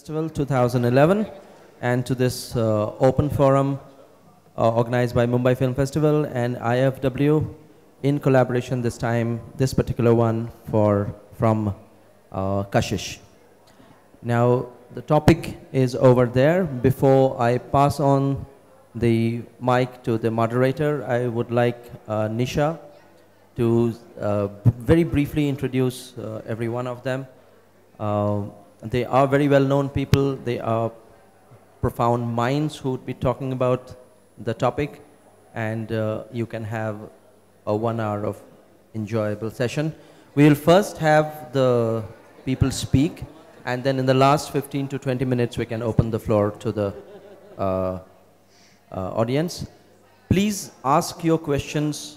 Festival 2011 and to this open forum organized by Mumbai Film Festival and IIFW in collaboration this time, this particular one from KASHISH. Now, the topic is over there. Before I pass on the mic to the moderator, I would like Nisha to very briefly introduce every one of them. They are very well-known people. They are profound minds who would be talking about the topic, and you can have a 1 hour of enjoyable session. We will first have the people speak, and then in the last 15 to 20 minutes, we can open the floor to the audience. Please ask your questions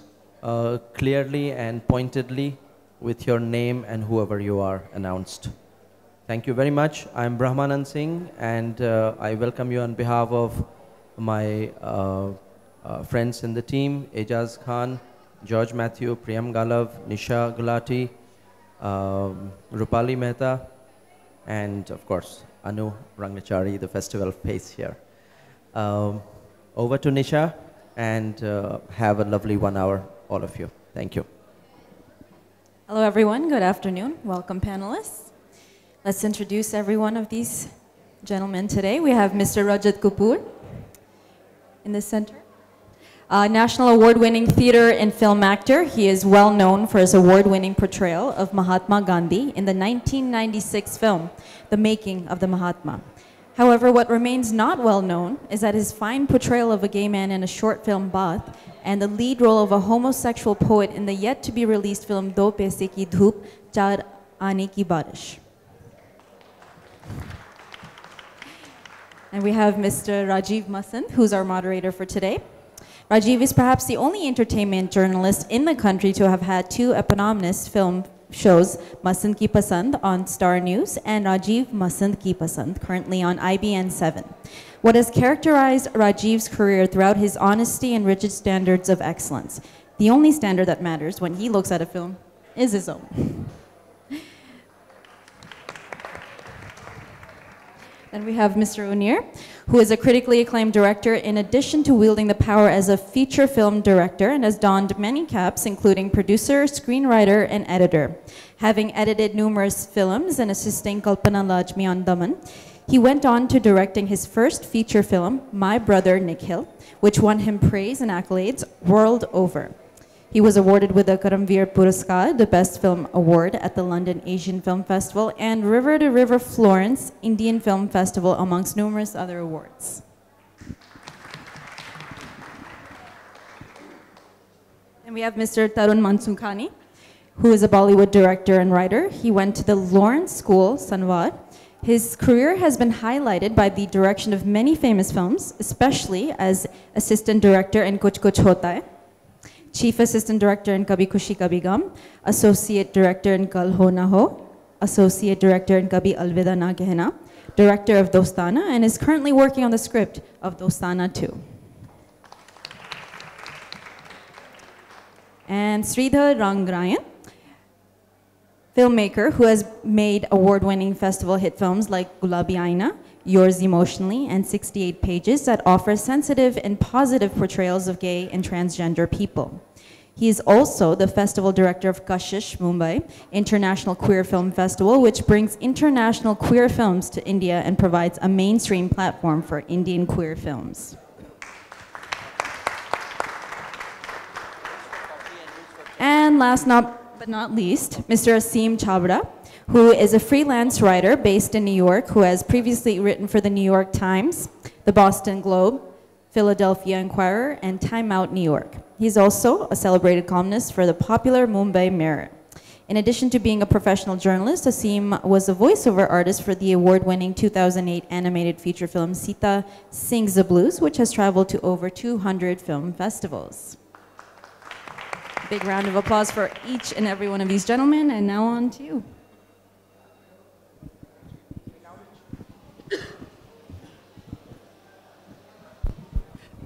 clearly and pointedly with your name and whoever you are announced. Thank you very much. I'm Brahmanand Singh, and I welcome you on behalf of my friends in the team, Ejaz Khan, George Matthew, Priyam Galav, Nisha Gulati, Rupali Mehta, and of course, Anu Rangachari, the festival face here. Over to Nisha, and have a lovely 1 hour, all of you. Thank you. Hello everyone, good afternoon. Welcome panelists. Let's introduce every one of these gentlemen today. We have Mr. Rajit Kapur in the center. National award-winning theater and film actor. He is well known for his award-winning portrayal of Mahatma Gandhi in the 1996 film, The Making of the Mahatma. However, what remains not well known is that his fine portrayal of a gay man in a short film, Baath, and the lead role of a homosexual poet in the yet-to-be-released film Do Paise Ki Dhoop, Chaar Aane Ki Baarish. And we have Mr. Rajeev Masand, who's our moderator for today. Rajeev is perhaps the only entertainment journalist in the country to have had 2 eponymous film shows, Masand Ki Pasand on Star News and Rajeev Masand Ki Pasand, currently on IBN 7. What has characterized Rajeev's career throughout his honesty and rigid standards of excellence. The only standard that matters when he looks at a film is his own. Then we have Mr. Onir, who is a critically acclaimed director in addition to wielding the power as a feature film director and has donned many caps, including producer, screenwriter, and editor. Having edited numerous films and assisting Kalpana Lajmi on Daman, he went on to directing his first feature film, My Brother Nikhil, which won him praise and accolades world over. He was awarded with the Karamveer Puraskar, the Best Film Award at the London Asian Film Festival, and River to River Florence Indian Film Festival, amongst numerous other awards. And we have Mr. Tarun Mansukhani, who is a Bollywood director and writer. He went to the Lawrence School, Sanwar. His career has been highlighted by the direction of many famous films, especially as assistant director in Kuch Kuch Hota Hai, Chief Assistant Director in Kabhi Khushi Kabhi Gum, Associate Director in Kal Ho Na Ho, Associate Director in Kabhi Alvida Na Kehna, Director of Dostana, and is currently working on the script of Dostana 2. And Sridhar Rangayan, filmmaker who has made award-winning festival hit films like Gulabi, Aaina, Yours Emotionally, and 68 Pages that offer sensitive and positive portrayals of gay and transgender people. He is also the festival director of KASHISH, Mumbai, International Queer Film Festival, which brings international queer films to India and provides a mainstream platform for Indian queer films. And last but not least, Mr. Asim Chabra, who is a freelance writer based in New York, who has previously written for the New York Times, the Boston Globe, Philadelphia Inquirer, and Time Out New York. He's also a celebrated columnist for the popular Mumbai Mirror. In addition to being a professional journalist, Asim was a voiceover artist for the award-winning 2008 animated feature film Sita Sings the Blues, which has traveled to over 200 film festivals. Big round of applause for each and every one of these gentlemen, and now on to you.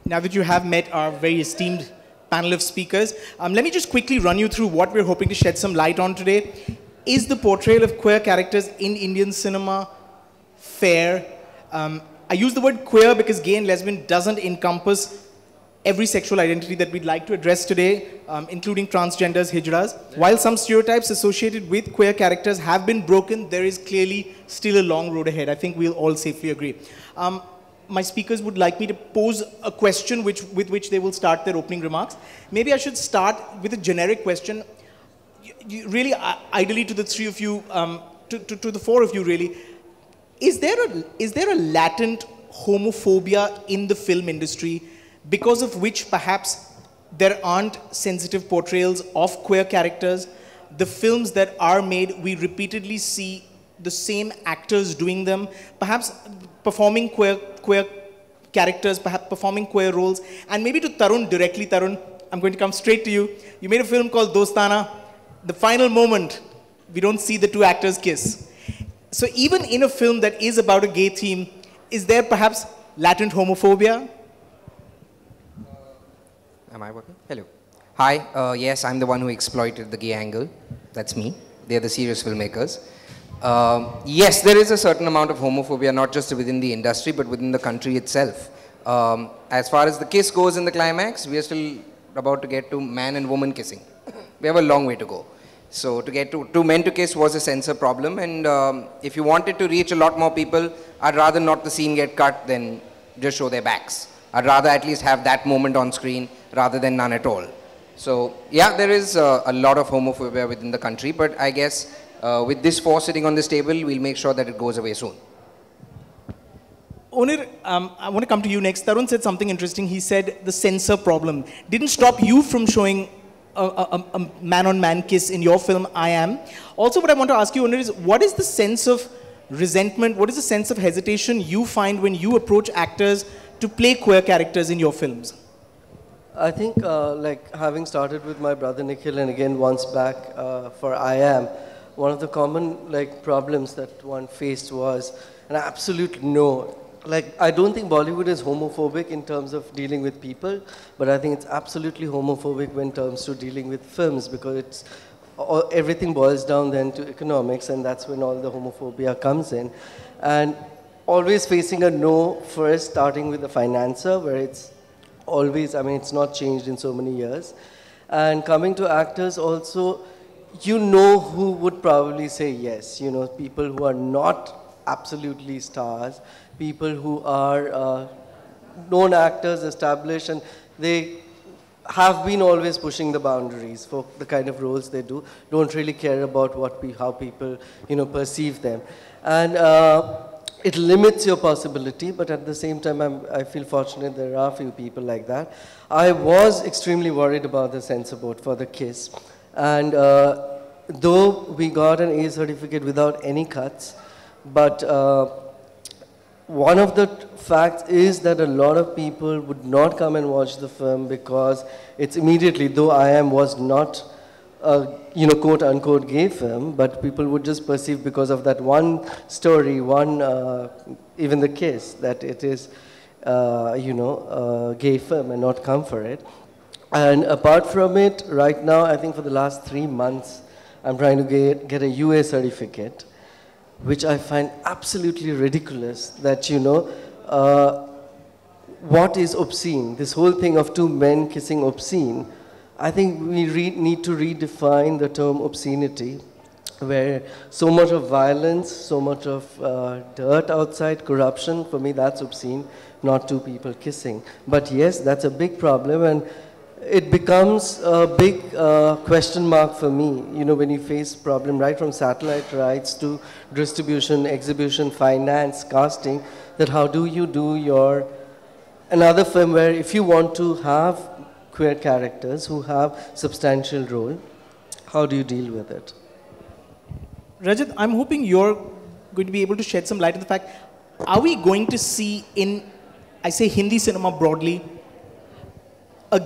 Now that you have met our very esteemed panel of speakers, let me just quickly run you through what we're hoping to shed some light on today. Is the portrayal of queer characters in Indian cinema fair. I use the word queer because gay and lesbian doesn't encompass every sexual identity that we'd like to address today, including transgenders, hijras. While some stereotypes associated with queer characters have been broken, there is clearly still a long road ahead. I think we'll all safely agree. My speakers would like me to pose a question with which they will start their opening remarks. Maybe I should start with a generic question. Really, ideally to the three of you, to the four of you really, is there a latent homophobia in the film industry because of which perhaps there aren't sensitive portrayals of queer characters? The films that are made, we repeatedly see the same actors doing them, perhaps performing queer characters, perhaps performing queer roles. And maybe to Tarun, directly Tarun, I'm going to come straight to you. You made a film called Dostana. The final moment, we don't see the two actors kiss. So even in a film that is about a gay theme, is there perhaps latent homophobia? Am I working? Hello. Hi, yes, I'm the one who exploited the gay angle. That's me. They're the serious filmmakers. Yes, there is a certain amount of homophobia, not just within the industry, but within the country itself. As far as the kiss goes in the climax, we are still about to get to man and woman kissing. We have a long way to go. So to get to men to kiss was a censor problem, and if you wanted to reach a lot more people, I'd rather not the scene get cut than just show their backs. I'd rather at least have that moment on screen rather than none at all. So yeah, there is a lot of homophobia within the country, but I guess with this four sitting on this table, we'll make sure that it goes away soon. Onir, I want to come to you next. Tarun said something interesting. He said the censor problem didn't stop you from showing a man-on-man kiss in your film, I Am. Also, what I want to ask you, Onir, is what is the sense of resentment, what is the sense of hesitation you find when you approach actors to play queer characters in your films? I think, like, having started with my brother Nikhil and again once back for I Am, one of the common, like, problems that one faced was an absolute no. Like, I don't think Bollywood is homophobic in terms of dealing with people, but I think it's absolutely homophobic when it comes to dealing with films, because it's, everything boils down then to economics, and that's when all the homophobia comes in. And always facing a no first, starting with the financer, where it's always, I mean, it's not changed in so many years. And coming to actors also, you know who would probably say yes, you know, people who are not absolutely stars, people who are known actors, established, and they have been always pushing the boundaries for the kind of roles they do, don't really care about how people, you know, perceive them. And it limits your possibility, but at the same time, I feel fortunate there are a few people like that. I was extremely worried about the censor board for the kiss. And though we got an A certificate without any cuts, but one of the facts is that a lot of people would not come and watch the film because it's immediately, though I Am was not a, you know, quote unquote gay film, but people would just perceive because of that one story, even the kiss, that it is, you know, a gay film and not come for it. And apart from it, right now, I think for the last 3 months, I'm trying to get a UA certificate, which I find absolutely ridiculous that, you know, what is obscene? This whole thing of two men kissing obscene, I think we need to redefine the term obscenity, where so much of violence, so much of dirt outside, corruption, for me that's obscene, not two people kissing. But yes, that's a big problem, and it becomes a big question mark for me, you know, when you face problem right from satellite rights to distribution, exhibition, finance, casting, that how do you do your, another film where if you want to have queer characters who have substantial role, how do you deal with it? Rajat, I'm hoping you're going to be able to shed some light on the fact, are we going to see in, I say Hindi cinema broadly, a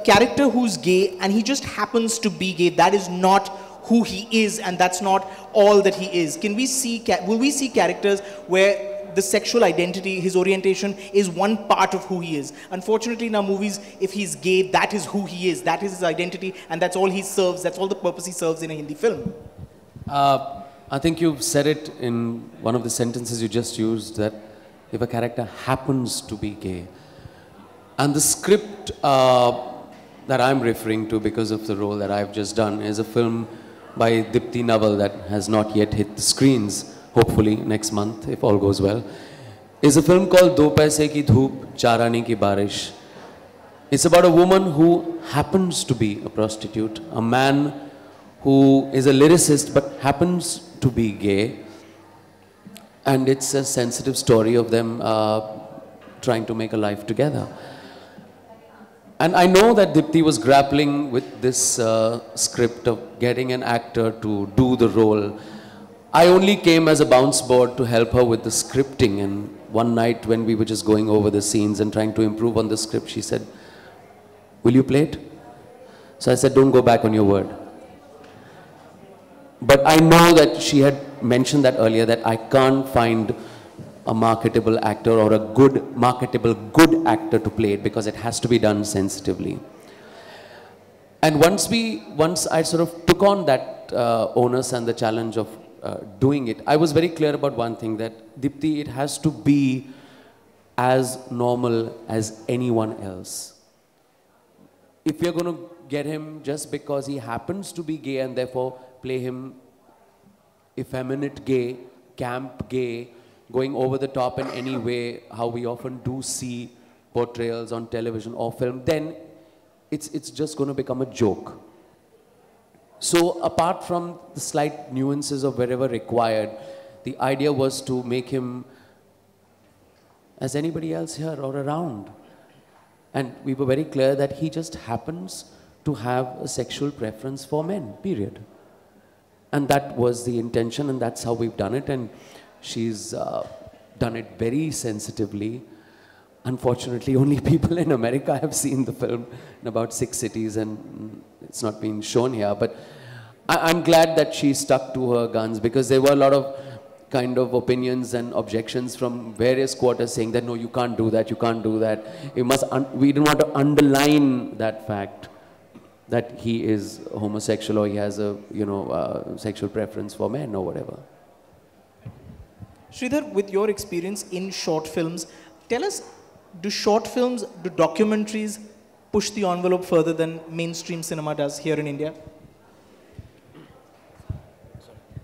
character who's gay and he just happens to be gay, that is not who he is and that's not all that he is? Can we see, will we see characters where the sexual identity, his orientation is one part of who he is? Unfortunately in our movies, if he's gay, that is who he is, that is his identity, and that's all he serves, that's all the purpose he serves in a Hindi film. I think you've said it in one of the sentences you just used, that if a character happens to be gay. And the script that I'm referring to because of the role that I've just done is a film by Dipti Naval that has not yet hit the screens, hopefully next month if all goes well. Is a film called Do Paise Ki Dhoop, Chaar Aane Ki Baarish. It's about a woman who happens to be a prostitute, a man who is a lyricist but happens to be gay. And it's a sensitive story of them trying to make a life together. And I know that Dipti was grappling with this script of getting an actor to do the role. I only came as a bounce board to help her with the scripting, and one night when we were just going over the scenes and trying to improve on the script, she said, "Will you play it?" So I said, "Don't go back on your word." But I know that she had mentioned that earlier, that I can't find a marketable actor or a marketable good actor to play it because it has to be done sensitively. And once I sort of took on that onus and the challenge of doing it, I was very clear about one thing, that Dipti, it has to be as normal as anyone else. If you're going to get him just because he happens to be gay and therefore play him effeminate gay, camp gay, going over the top in any way, how we often do see portrayals on television or film, then it's just going to become a joke. So apart from the slight nuances of wherever required, the idea was to make him as anybody else here or around. And we were very clear that he just happens to have a sexual preference for men, period. And that was the intention, and that's how we've done it. And she's done it very sensitively. Unfortunately, only people in America have seen the film in about 6 cities, and it's not been shown here. But I'm glad that she stuck to her guns, because there were a lot of kind of opinions and objections from various quarters saying that, no, you can't do that, you can't do that. We didn't want to underline that fact that he is homosexual or he has a, sexual preference for men or whatever. Sridhar, with your experience in short films, tell us, do short films, do documentaries push the envelope further than mainstream cinema does here in India?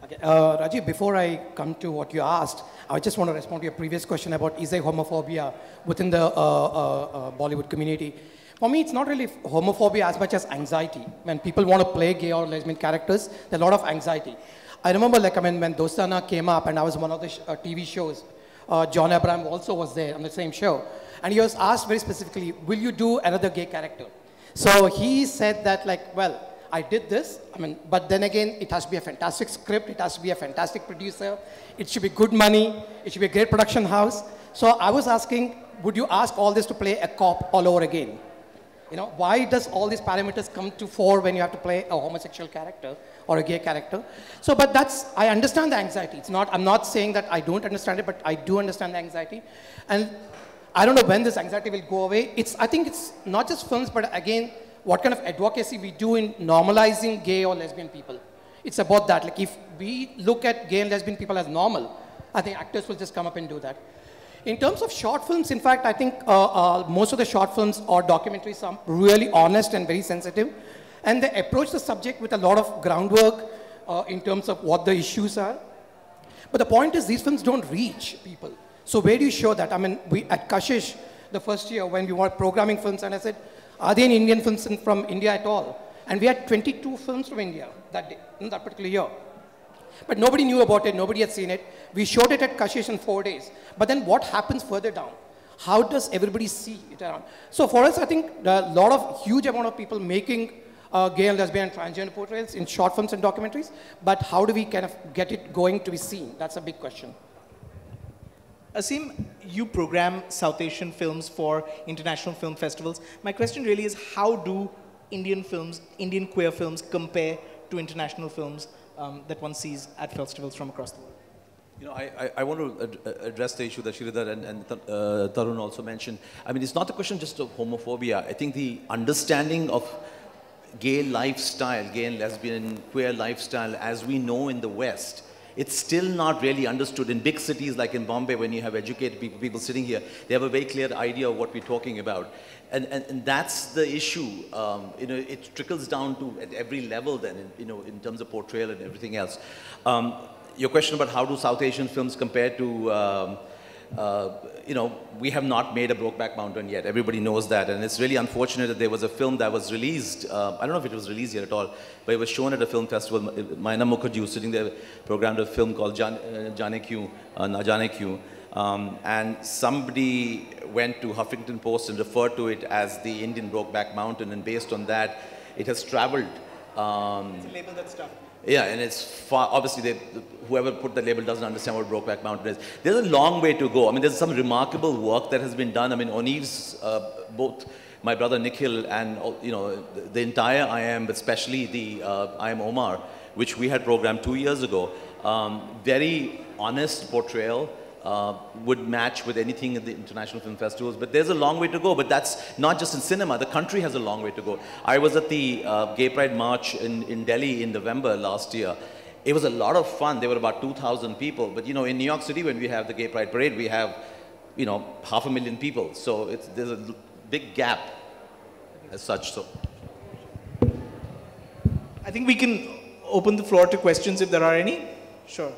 Okay, Rajeev, before I come to what you asked, I just want to respond to your previous question about is there homophobia within the Bollywood community. For me, it's not really homophobia as much as anxiety. When people want to play gay or lesbian characters, there's a lot of anxiety. I remember, when Dostana came up, and I was one of the TV shows, John Abraham also was there on the same show. And he was asked very specifically, will you do another gay character? So he said that, well, I did this, but then again, it has to be a fantastic script, it has to be a fantastic producer, it should be good money, it should be a great production house. So I was asking, would you ask all this to play a cop all over again? Why does all these parameters come to fore when you have to play a homosexual character or a gay character? So, but I understand the anxiety. I'm not saying that I don't understand it, but I do understand the anxiety. And I don't know when this anxiety will go away. I think it's not just films, but again, what kind of advocacy we do in normalizing gay or lesbian people. It's about that. If we look at gay and lesbian people as normal, I think actors will just come up and do that. In terms of short films, in fact, I think most of the short films or documentaries are really honest and very sensitive. And they approach the subject with a lot of groundwork in terms of what the issues are. But the point is, these films don't reach people. So where do you show that? We at Kashish, the first year when we were programming films, and I said, are there any Indian films from India at all? And we had 22 films from India that day, in that particular year. But nobody knew about it, nobody had seen it. We showed it at Kashish in 4 days. But then what happens further down? How does everybody see it around? So for us, I think there are a lot of huge amount of people making gay and lesbian and transgender portrayals in short films and documentaries. But how do we kind of get it going to be seen? That's a big question. Asim, you program South Asian films for international film festivals. My question really is, how do Indian films, Indian queer films, compare to international films that one sees at festivals from across the world? I want to address the issue that Sridhar and Tarun also mentioned. It's not a question just of homophobia. I think the understanding of gay lifestyle, gay and lesbian, queer lifestyle, as we know in the West, it's still not really understood. In big cities like in Bombay, when you have educated people sitting here, they have a very clear idea of what we're talking about. And that's the issue. You know, it trickles down to at every level then, you know, in terms of portrayal and everything else. Your question about how do South Asian films compare to, you know, we have not made a Brokeback Mountain yet. Everybody knows that. And it's really unfortunate that there was a film that was released. I don't know if it was released yet at all, but it was shown at a film festival. Maina Mukherjee was sitting there, programmed a film called Jaane Kyun, Na Jaane Kyun. And somebody went to Huffington Post and referred to it as the Indian Brokeback Mountain. And based on that, it has traveled. It's a label that's tough. Yeah, and it's far, obviously, whoever put the label doesn't understand what Brokeback Mountain is. There's a long way to go. I mean, there's some remarkable work that has been done. I mean, Onir's, both my brother Nikhil and, you know, the entire IIM, but especially the IIM Omar, which we had programmed 2 years ago, very honest portrayal, would match with anything at the international film festivals. But there's a long way to go. But that's not just in cinema. The country has a long way to go. I was at the Gay Pride March in Delhi in November last year. It was a lot of fun. There were about 2,000 people. But, you know, in New York City, when we have the Gay Pride Parade, we have, you know, 500,000 people. So there's a big gap as such. So I think we can open the floor to questions if there are any. Sure.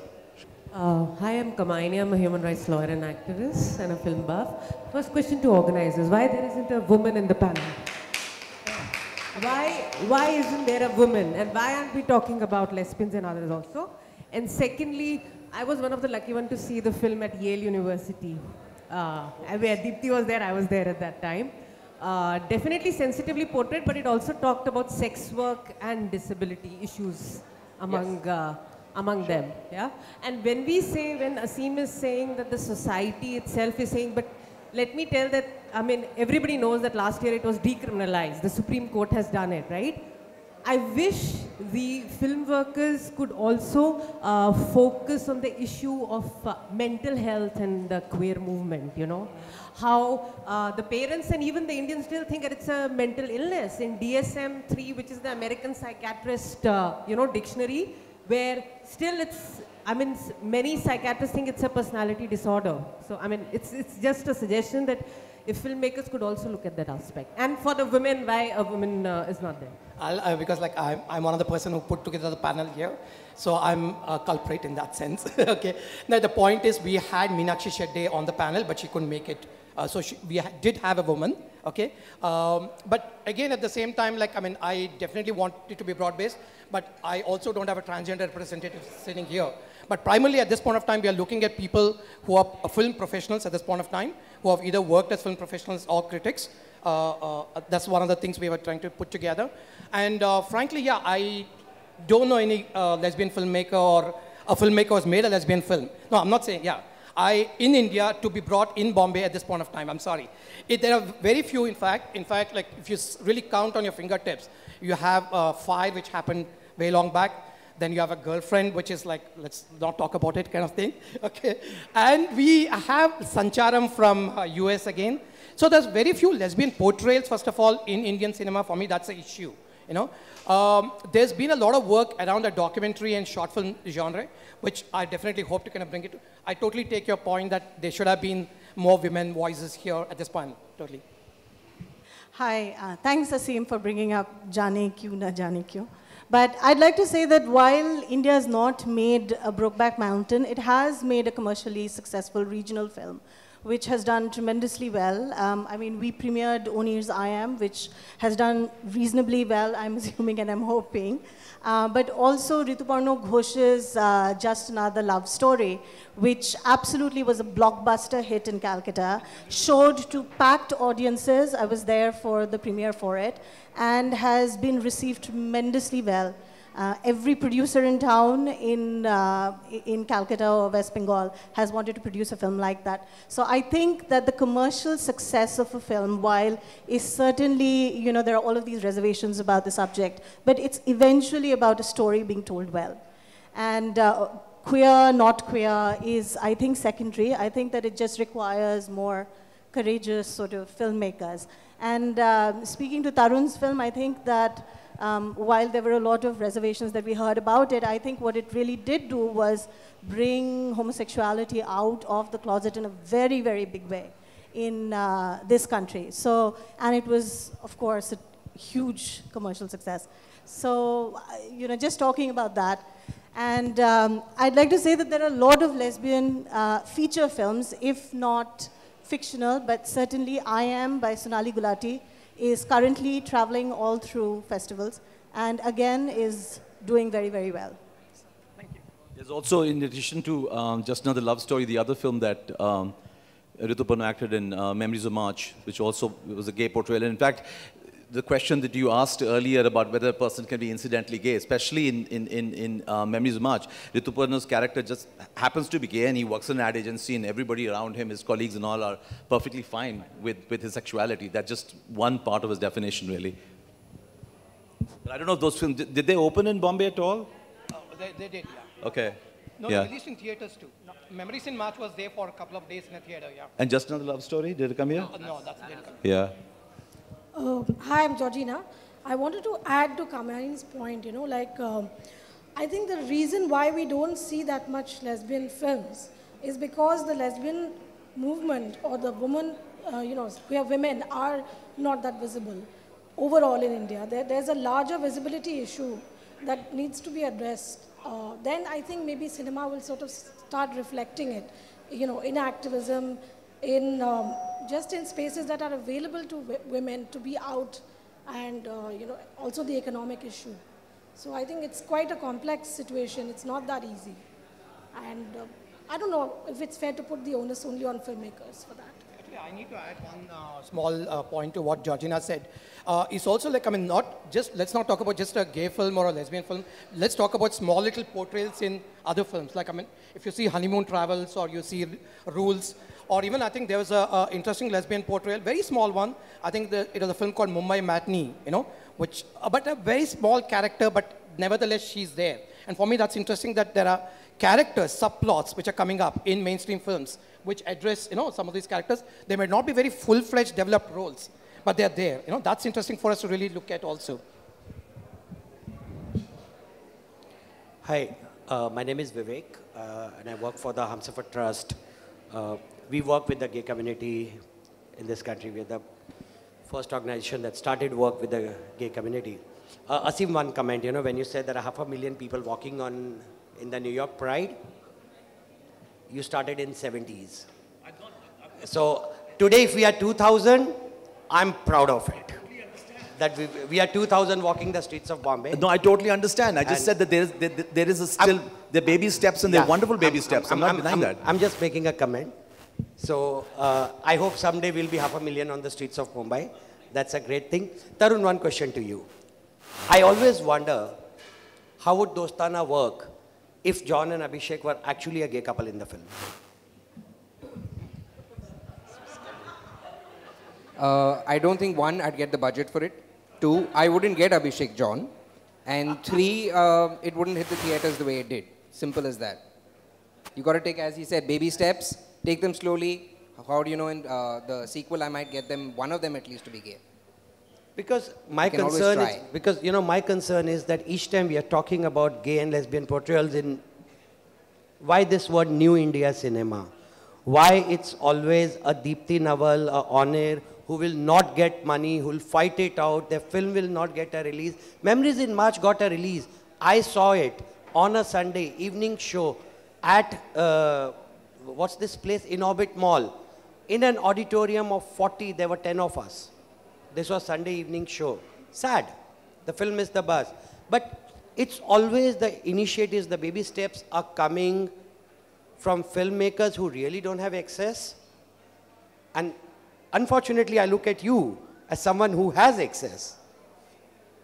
Hi, I'm Kamaini. I'm a human rights lawyer and activist and a film buff. First question to organizers, why there isn't a woman in the panel? Why isn't there a woman? And why aren't we talking about lesbians and others also? And secondly, I was one of the lucky ones to see the film at Yale University. Where Deepthi was there, I was there at that time. Definitely sensitively portrayed, but it also talked about sex work and disability issues among them, yeah? And when Asim is saying that the society itself is saying, but let me tell that, I mean, everybody knows that last year it was decriminalized. The Supreme Court has done it, right? I wish the film workers could also focus on the issue of mental health and the queer movement, you know? How the parents and even the Indians still think that it's a mental illness. In DSM-3, which is the American Psychiatrist, you know, dictionary, where still it's, I mean, many psychiatrists think it's a personality disorder. So, I mean, it's just a suggestion that if filmmakers could also look at that aspect. And for the women, why a woman is not there? Because like I'm one of the person who put together the panel here, so I'm a culprit in that sense. Okay. Now the point is we had Meenakshi Shetty on the panel, but she couldn't make it. So we did have a woman, okay? But again, at the same time, like, I mean, I definitely want it to be broad-based, but I also don't have a transgender representative sitting here. But primarily at this point of time, we are looking at people who are film professionals at this point of time, who have either worked as film professionals or critics. That's one of the things we were trying to put together. And frankly, yeah, I don't know any lesbian filmmaker or a filmmaker who has made a lesbian film. No, I'm not saying, yeah. In India, to be brought in Bombay at this point of time, I'm sorry. There are very few, in fact, like if you really count on your fingertips, you have 5 which happened way long back. Then you have a girlfriend, which is like, let's not talk about it kind of thing, okay? And we have Sancharam from US again. So there's very few lesbian portrayals, first of all, in Indian cinema. For me, that's an issue, you know? There's been a lot of work around the documentary and short film genre, which I definitely hope to kind of bring it to. I totally take your point that there should have been more women voices here at this point, totally. Hi, thanks Asim for bringing up Jaane Kyun Na Jaane Kyun. But I'd like to say that while India has not made a Brokeback Mountain, it has made a commercially successful regional film, which has done tremendously well. I mean, we premiered Onir's I Am, which has done reasonably well, I'm assuming and I'm hoping. But also Rituparno Ghosh's Just Another Love Story, which absolutely was a blockbuster hit in Calcutta, showed to packed audiences. I was there for the premiere for it, and has been received tremendously well. Every producer in town in Calcutta or West Bengal has wanted to produce a film like that. So I think that the commercial success of a film, while is certainly, you know, there are all of these reservations about the subject, but it's eventually about a story being told well. And queer, not queer is, I think, secondary. I think that it just requires more courageous sort of filmmakers. And speaking to Tarun's film, I think that while there were a lot of reservations that we heard about it, I think what it really did do was bring homosexuality out of the closet in a very, very big way in this country. So, and it was, of course, a huge commercial success. So, you know, just talking about that. And I'd like to say that there are a lot of lesbian feature films, if not fictional, but certainly I Am by Sonali Gulati is currently traveling all through festivals and again is doing very, very well. Thank you. There's also, in addition to Just Another Love Story, the other film that Rituparna acted in, Memories of March, which also was a gay portrayal. And in fact, the question that you asked earlier about whether a person can be incidentally gay, especially in Memories of March, Rituparna's character just happens to be gay and he works in an ad agency and everybody around him, his colleagues and all, are perfectly fine with his sexuality. That's just one part of his definition, really. But I don't know if those films, did they open in Bombay at all? They did, yeah. Okay. No, yeah. they released in theaters too. No, Memories in March was there for a couple of days in a theater, yeah. And Just Another Love Story, did it come here? No, that didn't come. Yeah. Hi, I'm Georgina. I wanted to add to Kamini's point, you know, like, I think the reason why we don't see that much lesbian films is because the lesbian movement or the women, you know, queer women are not that visible overall in India. There's a larger visibility issue that needs to be addressed. Then I think maybe cinema will sort of start reflecting it, you know, in activism, in just in spaces that are available to women to be out, and you know, also the economic issue. So I think it's quite a complex situation. It's not that easy, and I don't know if it's fair to put the onus only on filmmakers for that. Actually, I need to add one small point to what Georgina said. It's also like, I mean, not just, let's not talk about just a gay film or a lesbian film. Let's talk about small little portrayals in other films. Like, I mean, if you see Honeymoon Travels or you see Rules, or even I think there was a interesting lesbian portrayal, very small one. I think it was a film called Mumbai Matinee, you know, which, but a very small character, but nevertheless she's there. And for me, that's interesting that there are characters, subplots, which are coming up in mainstream films, which address, you know, some of these characters. They may not be very full-fledged developed roles, but they're there. You know, that's interesting for us to really look at also. Hi, my name is Vivek, and I work for the Humsafar Trust. We work with the gay community in this country. We're the first organization that started work with the gay community. Asim, one comment, you know, when you said there are 500,000 people walking in the New York Pride, you started in 70s. So today, if we are 2,000, I'm proud of it. That we are 2,000 walking the streets of Bombay. No, I totally understand. I just said that there is still the baby steps and they're wonderful baby steps. I'm not denying that. I'm just making a comment. So I hope someday we'll be 500,000 on the streets of Mumbai. That's a great thing. Tarun, one question to you. I always wonder, how would Dostana work if John and Abhishek were actually a gay couple in the film? I don't think, one, I'd get the budget for it. Two, I wouldn't get Abhishek John. And three, it wouldn't hit the theaters the way it did. Simple as that. You got to take, as he said, baby steps. Take them slowly. How do you know in the sequel I might get them, one of them at least, to be gay? Because my concern is, because, you know, my concern is that each time we are talking about gay and lesbian portrayals in, why this word New India cinema? Why it's always a Deepti Naval, a Onir, who will not get money, who will fight it out, their film will not get a release. Memories in March got a release. I saw it on a Sunday evening show at, what's this place? In Orbit Mall. In an auditorium of 40, there were 10 of us. This was Sunday evening show. Sad. The film is the buzz. But it's always the initiatives, the baby steps are coming from filmmakers who really don't have access. And unfortunately, I look at you as someone who has access.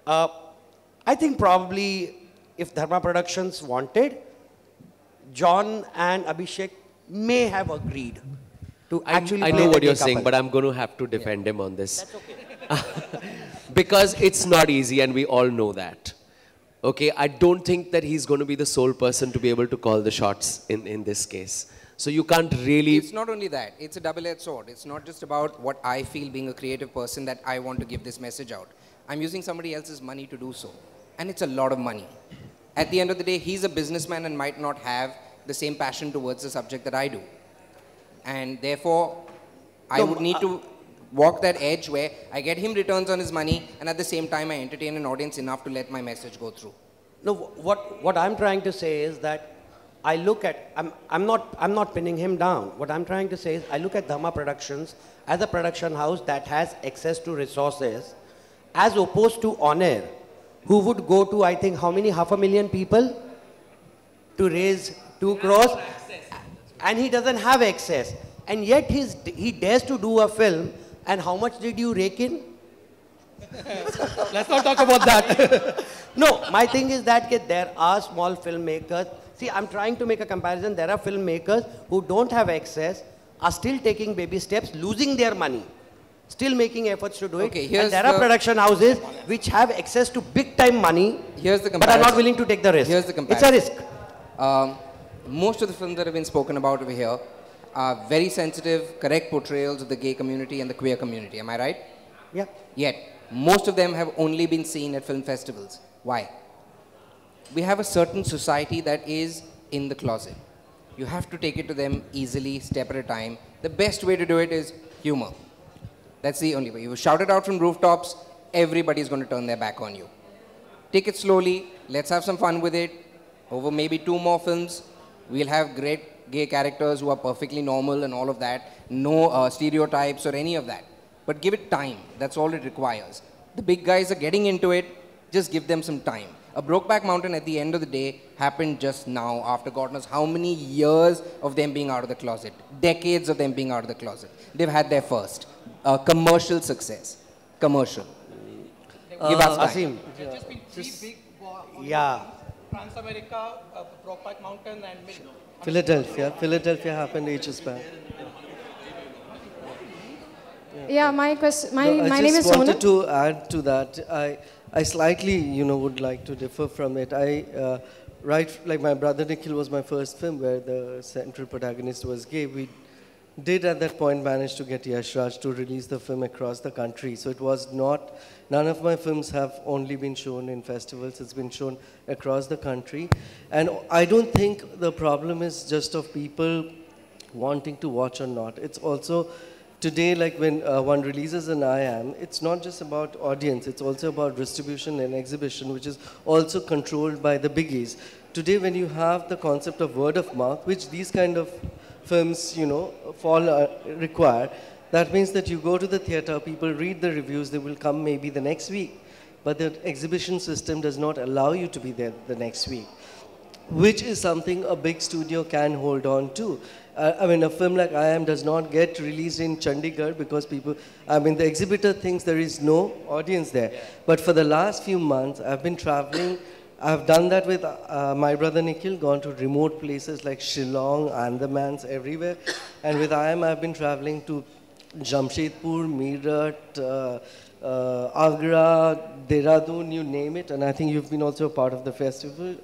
I think probably if Dharma Productions wanted, John and Abhishek may have agreed to actually I know what you're saying, but I'm going to have to defend him on this. That's okay. Because it's not easy and we all know that. Okay, I don't think that he's going to be the sole person to be able to call the shots in this case. So you can't really... It's not only that, it's a double-edged sword. It's not just about what I feel being a creative person that I want to give this message out. I'm using somebody else's money to do so. And it's a lot of money. At the end of the day, he's a businessman and might not have the same passion towards the subject that I do. And therefore, I would need to walk that edge where I get him returns on his money and at the same time I entertain an audience enough to let my message go through. No, what I'm trying to say is that I look at, I'm not pinning him down. What I'm trying to say is I look at Dhamma Productions as a production house that has access to resources as opposed to Onir, who would go to, I think, how many, 500,000 people to raise 2 crores and he doesn't have access. And yet he dares to do a film. And how much did you rake in? Let's not talk about that. No, my thing is that there are small filmmakers. See, I'm trying to make a comparison. There are filmmakers who don't have access, are still taking baby steps, losing their money, still making efforts to do it. And there are production houses which have access to big time money, but are not willing to take the risk. Here's the comparison. It's a risk. Most of the films that have been spoken about over here are very sensitive, correct portrayals of the gay community and the queer community. Am I right? Yeah. Yet, most of them have only been seen at film festivals. Why? We have a certain society that is in the closet. You have to take it to them easily, step at a time. The best way to do it is humor. That's the only way. You shout it out from rooftops, everybody's going to turn their back on you. Take it slowly, let's have some fun with it. Over maybe 2 more films, we'll have great gay characters who are perfectly normal and all of that. No stereotypes or any of that. But give it time. That's all it requires. The big guys are getting into it. Just give them some time. A Brokeback Mountain at the end of the day happened just now after God knows how many years of them being out of the closet. Decades of them being out of the closet. They've had their first commercial success. Commercial. Give us time. There's just been 3 big Trans-America, Brokeback Mountain and Philadelphia happened ages back. Yeah, my name is Sonal. I just wanted to add to that. I slightly, would like to differ from it. Like my brother Nikhil was my first film where the central protagonist was gay. We did at that point manage to get Yash Raj to release the film across the country. So it was not, none of my films have only been shown in festivals. It's been shown across the country. And I don't think the problem is just of people wanting to watch or not. It's also, today, like when one releases an IIM, it's not just about audience, it's also about distribution and exhibition, which is also controlled by the biggies. Today, when you have the concept of word of mouth, which these kind of films, require, that means that you go to the theater, people read the reviews, they will come maybe the next week. But the exhibition system does not allow you to be there the next week, which is something a big studio can hold on to. A film like IIM does not get released in Chandigarh because people, the exhibitor thinks there is no audience there. But for the last few months, I've been traveling. I've done that with my brother Nikhil, gone to remote places like Shillong, Andamans, everywhere. And with IIM, I've been traveling to Jamshedpur, Meerut, Agra, Dehradun, you name it. And I think you've been also a part of the festival,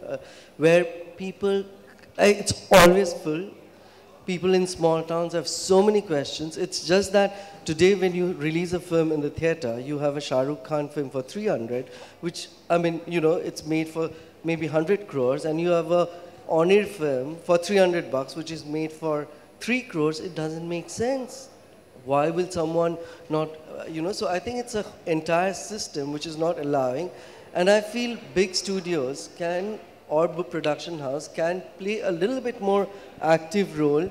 where people, it's always full. People in small towns have so many questions. It's just that today when you release a film in the theater, you have a Shah Rukh Khan film for 300, which, it's made for maybe 100 crores, and you have a Onir film for 300 bucks, which is made for 3 crores. It doesn't make sense. Why will someone not, so I think it's an entire system which is not allowing. And I feel big studios can, or production house can play a little bit more active role.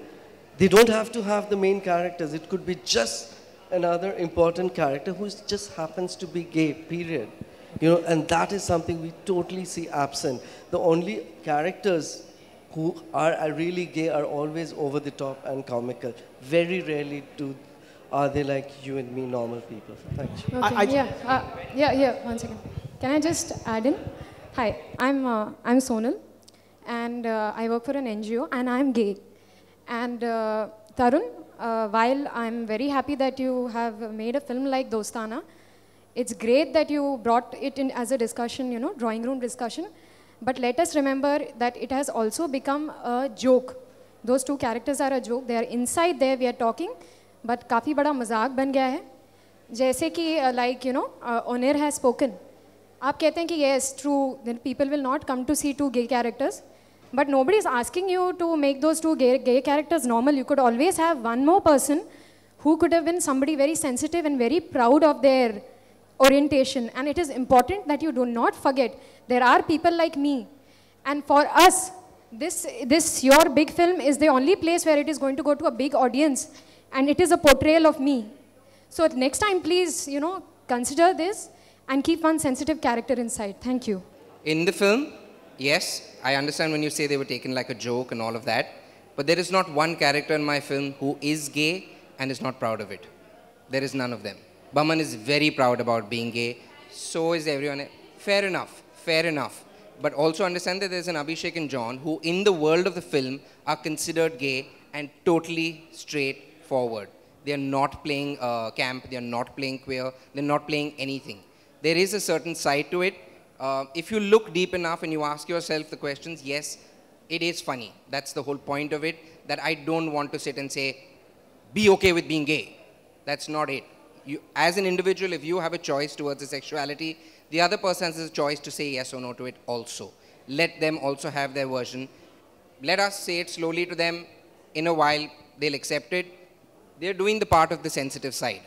They don't have to have the main characters. It could be just another important character who just happens to be gay, period. And that is something we totally see absent. The only characters who are really gay are always over the top and comical. Very rarely are they like you and me, normal people. Thank you. Okay, one second. Can I just add in? Hi, I'm Sonal, and I work for an NGO, and I'm gay. And Tarun, while I'm very happy that you have made a film like Dostana, it's great that you brought it in as a discussion, drawing room discussion. But let us remember that it has also become a joke. Those 2 characters are a joke. They are inside there, we are talking, but काफी बड़ा मजाक बन गया है. जैसे कि like you know Onir has spoken, आप कहते हैं कि yes true then people will not come to see two gay characters, but nobody is asking you to make those two gay characters normal. You could always have one more person who could have been somebody very sensitive and very proud of their orientation, and it is important that you do not forget there are people like me, and for us this your big film is the only place where it is going to go to a big audience, and it is a portrayal of me. So next time, please, you know, consider this and keep one sensitive character inside. Thank you. In the film, yes, I understand when you say they were taken like a joke and all of that, but there is not one character in my film who is gay and is not proud of it. There is none of them. Baman is very proud about being gay. So is everyone. Fair enough, fair enough. But also understand that there's an Abhishek and John who in the world of the film are considered gay and totally straightforward. They are not playing camp, they are not playing queer, they're not playing anything. There is a certain side to it. If you look deep enough and you ask yourself the questions, yes, it is funny. That's the whole point of it, that I don't want to sit and say, be okay with being gay. That's not it. You, as an individual, if you have a choice towards a sexuality, the other person has a choice to say yes or no to it also. Let them also have their version. Let us say it slowly to them. In a while, they'll accept it. They're doing the part of the sensitive side.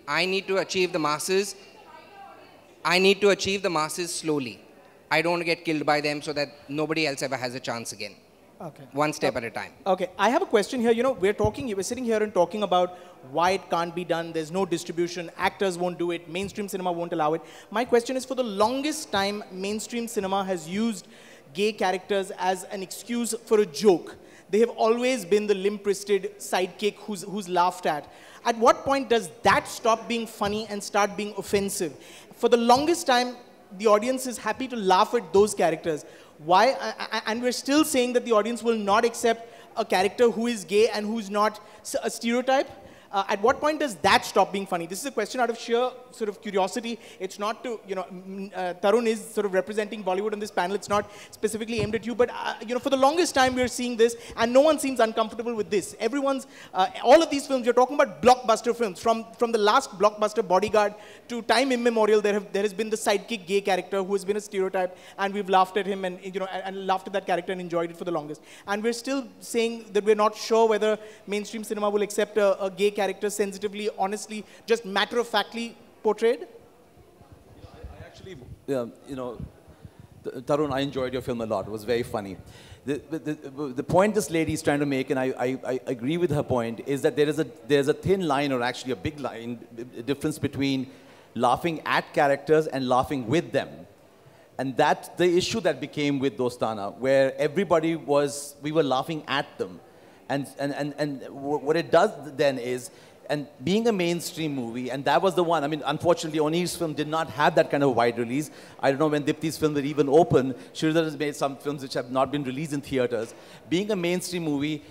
I need to achieve the masses. I need to achieve the masses slowly. I don't want to get killed by them so that nobody else ever has a chance again. Okay. One step at a time. Okay, I have a question here. You know, we're sitting here and talking about why it can't be done. There's no distribution. Actors won't do it. Mainstream cinema won't allow it. My question is, for the longest time, mainstream cinema has used gay characters as an excuse for a joke. They have always been the limp-wristed sidekick who's laughed at. At what point does that stop being funny and start being offensive? For the longest time, the audience is happy to laugh at those characters. Why? And we're still saying that the audience will not accept a character who is gay and who's not a stereotype. At what point does that stop being funny? This is a question out of sheer sort of curiosity. It's not to, you know, Tarun is sort of representing Bollywood on this panel. It's not specifically aimed at you, but, you know, for the longest time we're seeing this and no one seems uncomfortable with this. Everyone's, all of these films, you're talking about blockbuster films. From the last blockbuster Bodyguard to time immemorial, there has been the sidekick gay character who has been a stereotype, and we've laughed at him and, you know, and laughed at that character and enjoyed it for the longest. And we're still saying that we're not sure whether mainstream cinema will accept a gay character sensitively, honestly, just matter-of-factly portrayed? I actually, you know, Tarun, I enjoyed your film a lot. It was very funny. The point this lady is trying to make, and I agree with her point, is that there's a thin line, or actually a big line, difference between laughing at characters and laughing with them. And that's the issue that became with Dostana, where we were laughing at them. And what it does then is, and being a mainstream movie, and that was the one, I mean, unfortunately, Onir's film did not have that kind of wide release. I don't know when Dipti's film were even open. Sridhar has made some films which have not been released in theaters. Being a mainstream movie,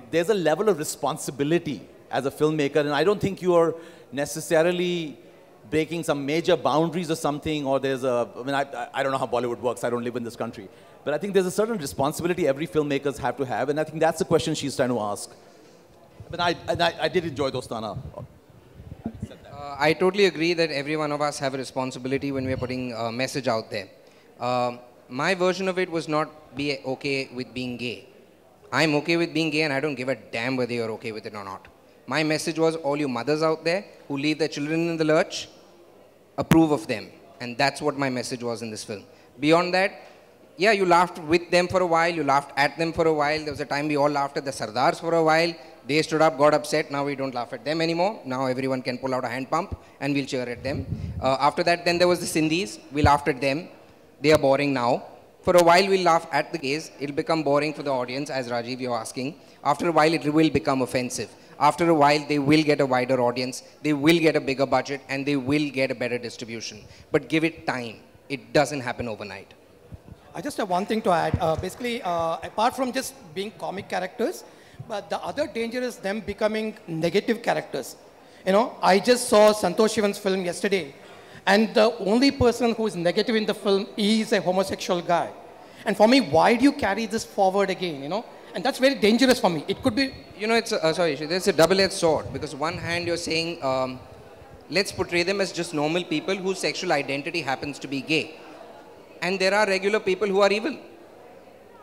there's a level of responsibility as a filmmaker, and I don't think you are necessarily breaking some major boundaries or something, or there's a, I mean, I don't know how Bollywood works, I don't live in this country. But I think there's a certain responsibility every filmmakers have to have, and I think that's the question she's trying to ask. But I did enjoy Dostana. I totally agree that every one of us have a responsibility when we're putting a message out there. My version of it was not be okay with being gay. I'm okay with being gay and I don't give a damn whether you're okay with it or not. My message was all you mothers out there who leave their children in the lurch, approve of them. And that's what my message was in this film. Beyond that, yeah, you laughed with them for a while, you laughed at them for a while. There was a time we all laughed at the Sardars for a while. They stood up, got upset. Now we don't laugh at them anymore. Now everyone can pull out a hand pump and we'll cheer at them. After that, then there was the Sindhis. We laughed at them. They are boring now. For a while, we'll laugh at the gays. It'll become boring for the audience, as Rajeev, you're asking. After a while, it will become offensive. After a while, they will get a wider audience. They will get a bigger budget and they will get a better distribution. But give it time. It doesn't happen overnight. I just have one thing to add. Basically, apart from just being comic characters, but the other danger is them becoming negative characters. You know, I just saw Santosh Shivan's film yesterday, and the only person who is negative in the film is a homosexual guy. And for me, why do you carry this forward again, you know? And that's very dangerous for me. It could be... You know, it's there's a double-edged sword, because one hand you're saying, Let's portray them as just normal people whose sexual identity happens to be gay. And there are regular people who are evil.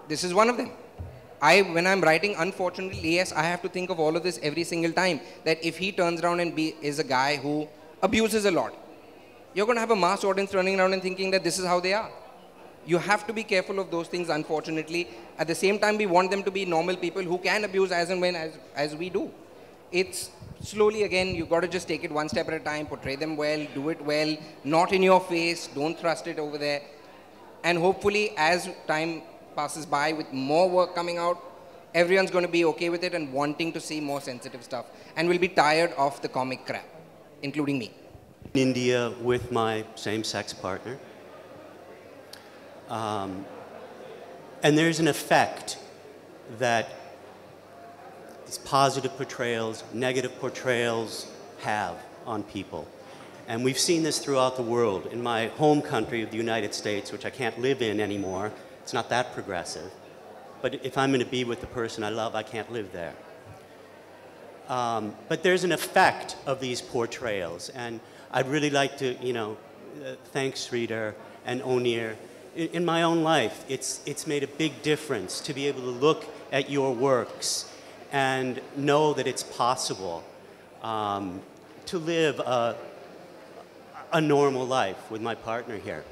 This is one of them. When I'm writing, unfortunately, yes, I have to think of all of this every single time. That if he turns around and is a guy who abuses a lot, you're going to have a mass audience running around and thinking that this is how they are. You have to be careful of those things, unfortunately. At the same time, we want them to be normal people who can abuse as and when as we do. It's slowly, again, you've got to just take it one step at a time, portray them well, do it well, not in your face, don't thrust it over there. And hopefully, as time passes by with more work coming out, everyone's going to be okay with it and wanting to see more sensitive stuff. And will be tired of the comic crap, including me. In India with my same-sex partner. And there's an effect that these positive portrayals, negative portrayals have on people. And we've seen this throughout the world. In my home country of the United States, which I can't live in anymore, it's not that progressive. But if I'm going to be with the person I love, I can't live there. But there's an effect of these portrayals. And I'd really like to, thank Sridhar and Onir. In my own life, it's made a big difference to be able to look at your works and know that it's possible to live a normal life with my partner here.